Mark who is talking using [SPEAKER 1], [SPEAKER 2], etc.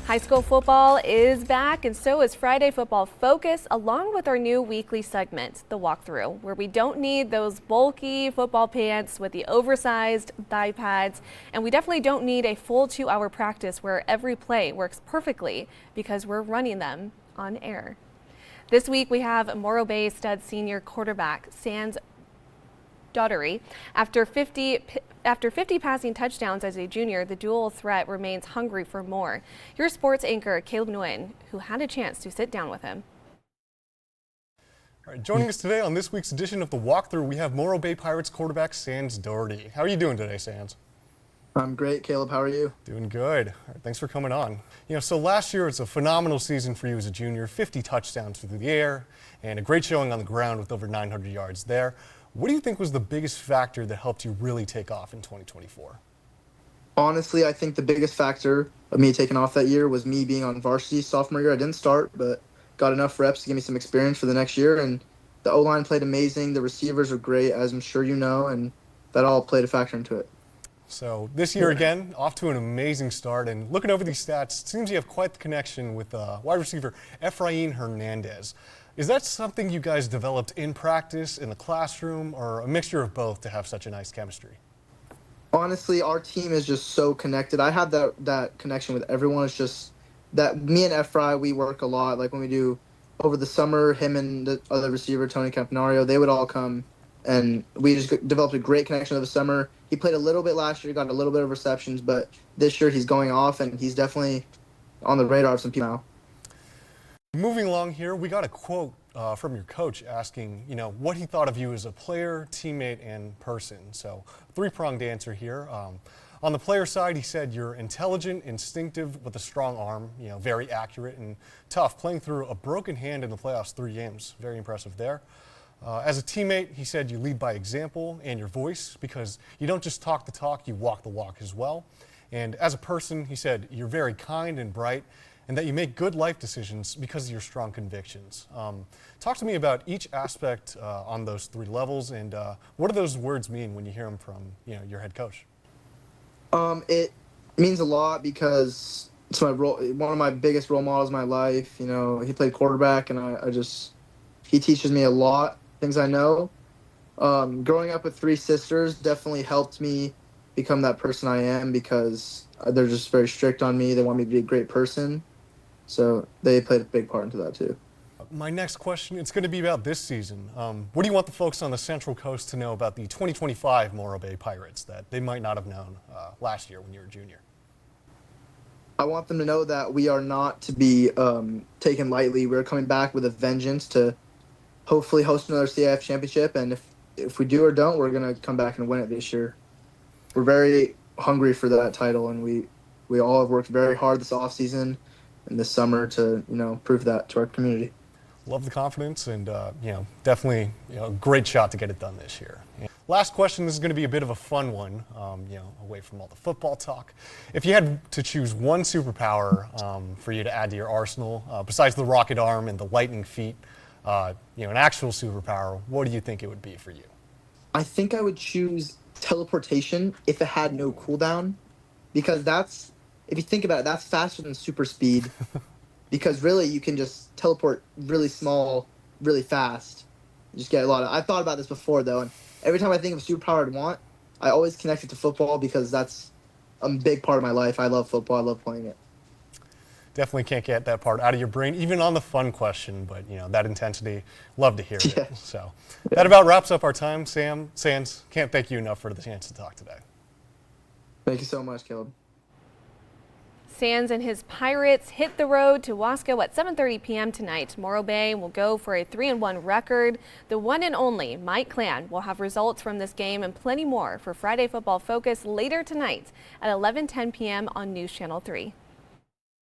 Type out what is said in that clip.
[SPEAKER 1] High school football is back, and so is Friday Football Focus, along with our new weekly segment, The Walkthrough, where we don't need those bulky football pants with the oversized thigh pads, and we definitely don't need a full 2-hour practice where every play works perfectly because we're running them on air. This week we have Morro Bay stud senior quarterback Sans Dougherty. After 50 passing touchdowns as a junior, the dual threat remains hungry for more. Here's sports anchor Caleb Nguyen, who had a chance to sit down with him.
[SPEAKER 2] All right, joining us today on this week's edition of The Walkthrough, we have Morro Bay Pirates quarterback Sans Dougherty. How are you doing today, Sans?
[SPEAKER 3] I'm great, Caleb. How are you?
[SPEAKER 2] Doing good. All right, thanks for coming on. So last year it's a phenomenal season for you as a junior, 50 touchdowns through the air and a great showing on the ground with over 900 yards there. What do you think was the biggest factor that helped you really take off in 2024?
[SPEAKER 3] Honestly, I think the biggest factor of me taking off that year was me being on varsity sophomore year. I didn't start, but got enough reps to give me some experience for the next year. And the O-line played amazing. The receivers are great, as I'm sure you know, and that all played a factor into it.
[SPEAKER 2] So this year again, off to an amazing start. And looking over these stats, it seems you have quite the connection with wide receiver Efrain Hernandez. Is that something you guys developed in practice, in the classroom, or a mixture of both to have such a nice chemistry?
[SPEAKER 3] Honestly, our team is just so connected. I have that connection with everyone. It's just that me and Efrain, we work a lot. Like when we do over the summer, him and the other receiver, Tony Campanario, they would all come, and we just developed a great connection over the summer. He played a little bit last year, got a little bit of receptions, but this year he's going off, and he's definitely on the radar of some people now.
[SPEAKER 2] Moving along here, we got a quote from your coach asking, what he thought of you as a player, teammate, and person. So, three-pronged answer here. On the player side, he said you're intelligent, instinctive, with a strong arm, very accurate and tough, playing through a broken hand in the playoffs 3 games. Very impressive there. As a teammate, he said you lead by example and your voice because you don't just talk the talk, you walk the walk as well. And as a person, he said you're very kind and bright, and that you make good life decisions because of your strong convictions. Talk to me about each aspect on those 3 levels, and what do those words mean when you hear them from your head coach?
[SPEAKER 3] It means a lot because it's one of my biggest role models in my life. He played quarterback, and he teaches me a lot, things I know. Growing up with 3 sisters definitely helped me become that person I am because they're just very strict on me. They want me to be a great person. So they played a big part into that too.
[SPEAKER 2] My next question, it's going to be about this season. What do you want the folks on the Central Coast to know about the 2025 Morro Bay Pirates that they might not have known last year when you were a junior?
[SPEAKER 3] I want them to know that we are not to be taken lightly. We're coming back with a vengeance to hopefully host another CIF championship. And if we do or don't, we're going to come back and win it this year. We're very hungry for that title, and we all have worked very hard this offseason and this summer to prove that to our community.
[SPEAKER 2] Love the confidence, and definitely a great shot to get it done this year. Last question, this is going to be a bit of a fun one, away from all the football talk. If you had to choose one superpower for you to add to your arsenal, besides the rocket arm and the lightning feet, an actual superpower, what do you think it would be for you?
[SPEAKER 3] I think I would choose teleportation if it had no cooldown, because if you think about it, that's faster than super speed. Because really, you can just teleport really small, really fast. You just get a lot of. I've thought about this before though, and every time I think of a superpower I'd want, I always connect it to football because that's a big part of my life. I love football. I love playing it.
[SPEAKER 2] Definitely can't get that part out of your brain, even on the fun question. But that intensity, love to hear it.
[SPEAKER 3] Yeah.
[SPEAKER 2] So that about wraps up our time. Sans, can't thank you enough for the chance to talk today.
[SPEAKER 3] Thank you so much, Caleb.
[SPEAKER 1] Sans and his Pirates hit the road to Wasco at 7:30 p.m. tonight. Morro Bay will go for a 3-1 record. The one and only Mike Clan will have results from this game and plenty more for Friday Football Focus later tonight at 11:10 p.m. on News Channel 3.